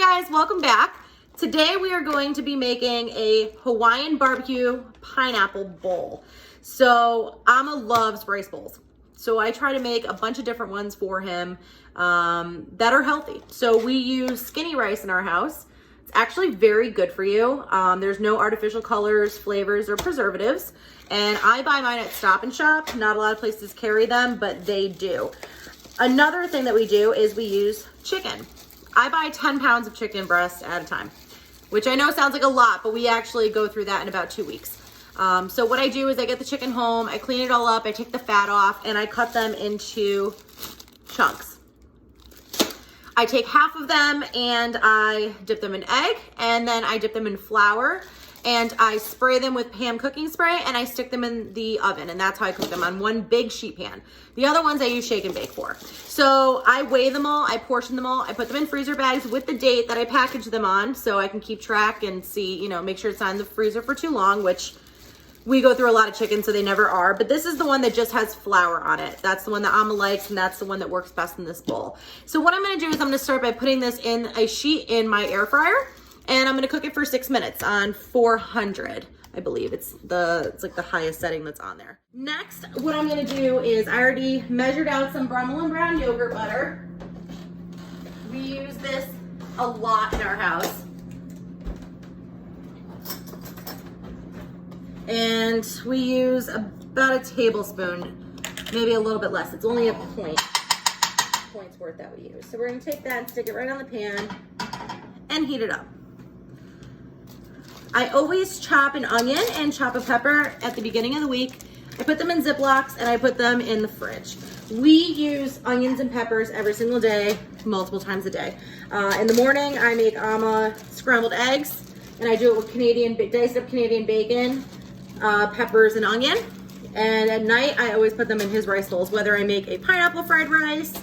Hey guys, welcome back. Today we are going to be making a Hawaiian barbecue pineapple bowl. So Amma loves rice bowls. So I try to make a bunch of different ones for him that are healthy. So we use skinny rice in our house. It's actually very good for you. There's no artificial colors, flavors, or preservatives. And I buy mine at Stop and Shop. Not a lot of places carry them, but they do. Another thing that we do is we use chicken. I buy 10 pounds of chicken breast at a time, which I know sounds like a lot, but we actually go through that in about 2 weeks. So what I do is I get the chicken home, I clean it all up, I take the fat off, and I cut them into chunks. I take half of them and I dip them in egg, and then I dip them in flour, and I spray them with Pam cooking spray, and I stick them in the oven, and that's how I cook them on one big sheet pan. The other ones I use shake and bake for. So I weigh them all, I portion them all, I put them in freezer bags with the date that I package them on so I can keep track and see, you know, make sure it's not in the freezer for too long, which we go through a lot of chicken, so they never are. But this is the one that just has flour on it. That's the one that Amma likes, and that's the one that works best in this bowl. So what I'm gonna do is I'm gonna start by putting this in a sheet in my air fryer, and I'm gonna cook it for 6 minutes on 400. I believe it's like the highest setting that's on there. Next, what I'm gonna do is I already measured out some Brummel & Brown yogurt butter. We use this a lot in our house. And we use about a tablespoon, maybe a little bit less. It's only a point's worth that we use. So we're gonna take that and stick it right on the pan and heat it up. I always chop an onion and chop a pepper at the beginning of the week. I put them in Ziplocs and I put them in the fridge. We use onions and peppers every single day, multiple times a day. In the morning, I make Amma scrambled eggs, and I do it with diced up Canadian bacon, peppers and onion. And at night, I always put them in his rice bowls, whether I make a pineapple fried rice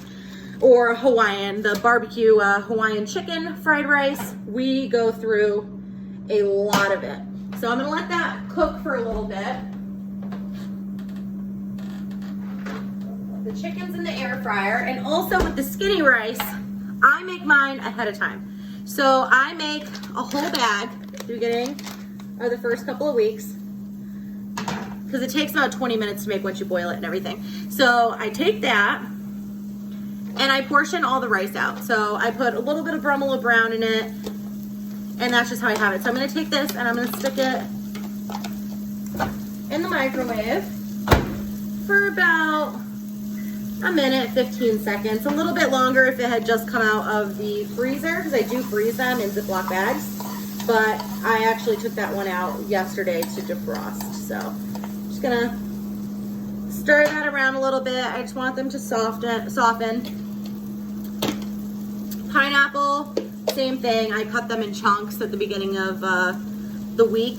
or Hawaiian, the barbecue Hawaiian chicken fried rice. We go through a lot of it. So I'm gonna let that cook for a little bit. The chicken's in the air fryer, and also with the skinny rice, I make mine ahead of time. So I make a whole bag at the beginning of the first couple of weeks, because it takes about 20 minutes to make once you boil it and everything. So I take that and I portion all the rice out. So I put a little bit of Brummel & Brown in it, and that's just how I have it. So I'm gonna take this and I'm gonna stick it in the microwave for about a minute, 15 seconds. A little bit longer if it had just come out of the freezer, because I do freeze them in Ziploc bags. But I actually took that one out yesterday to defrost. So I'm just gonna stir that around a little bit. I just want them to soften. Pineapple, same thing. I cut them in chunks at the beginning of the week.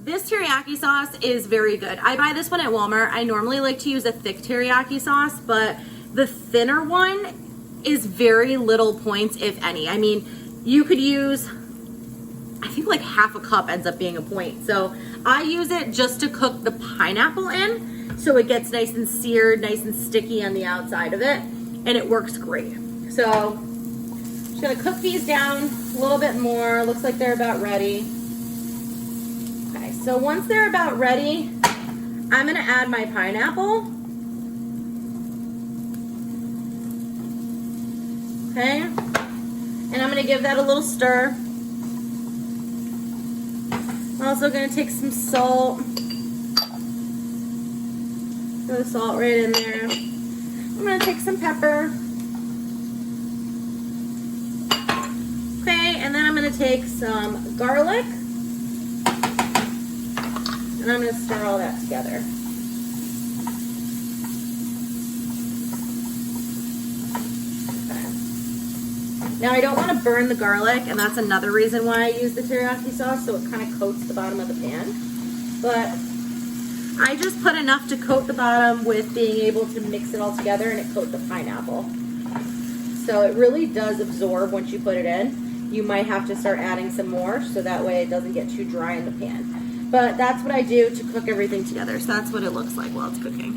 This teriyaki sauce is very good. I buy this one at Walmart. I normally like to use a thick teriyaki sauce, but the thinner one is very little points, if any. I mean, you could use, I think like half a cup ends up being a point. So I use it just to cook the pineapple in, so it gets nice and seared, nice and sticky on the outside of it, and it works great. So just gonna cook these down a little bit more. Looks like they're about ready. Okay, so once they're about ready, I'm gonna add my pineapple. Okay, and I'm gonna give that a little stir. I'm also gonna take some salt. Throw the salt right in there. I'm gonna take some pepper. Okay, and then I'm gonna take some garlic, and I'm gonna stir all that together. Okay. Now I don't want to burn the garlic, and that's another reason why I use the teriyaki sauce, so it kind of coats the bottom of the pan. But I just put enough to coat the bottom with being able to mix it all together, and it coat the pineapple. So it really does absorb once you put it in. You might have to start adding some more, so that way it doesn't get too dry in the pan. But that's what I do to cook everything together. So that's what it looks like while it's cooking.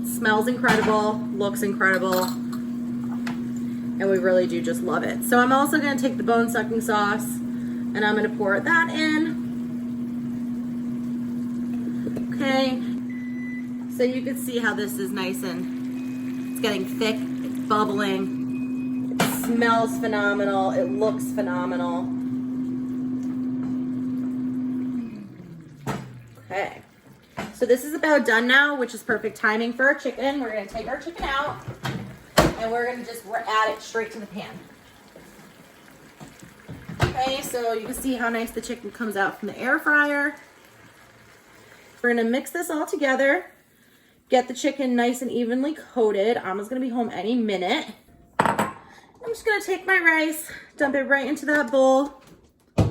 It smells incredible, looks incredible. And we really do just love it. So I'm also gonna take the bone sucking sauce and I'm gonna pour that in. Okay, so you can see how this is nice and it's getting thick, it's bubbling, it smells phenomenal, it looks phenomenal. Okay, so this is about done now, which is perfect timing for our chicken. We're gonna take our chicken out and we're gonna just add it straight to the pan. Okay, so you can see how nice the chicken comes out from the air fryer. We're gonna mix this all together, get the chicken nice and evenly coated. Alma's gonna be home any minute. I'm just gonna take my rice, dump it right into that bowl. I'm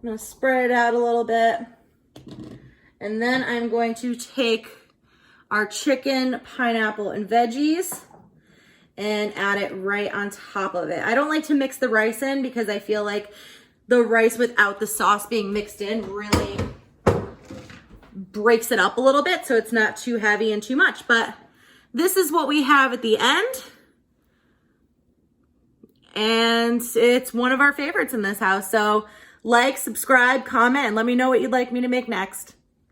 gonna spread it out a little bit. And then I'm going to take our chicken, pineapple, and veggies and add it right on top of it. I don't like to mix the rice in because I feel like the rice without the sauce being mixed in really breaks it up a little bit so it's not too heavy and too much. But this is what we have at the end. And it's one of our favorites in this house. So like, subscribe, comment, and let me know what you'd like me to make next.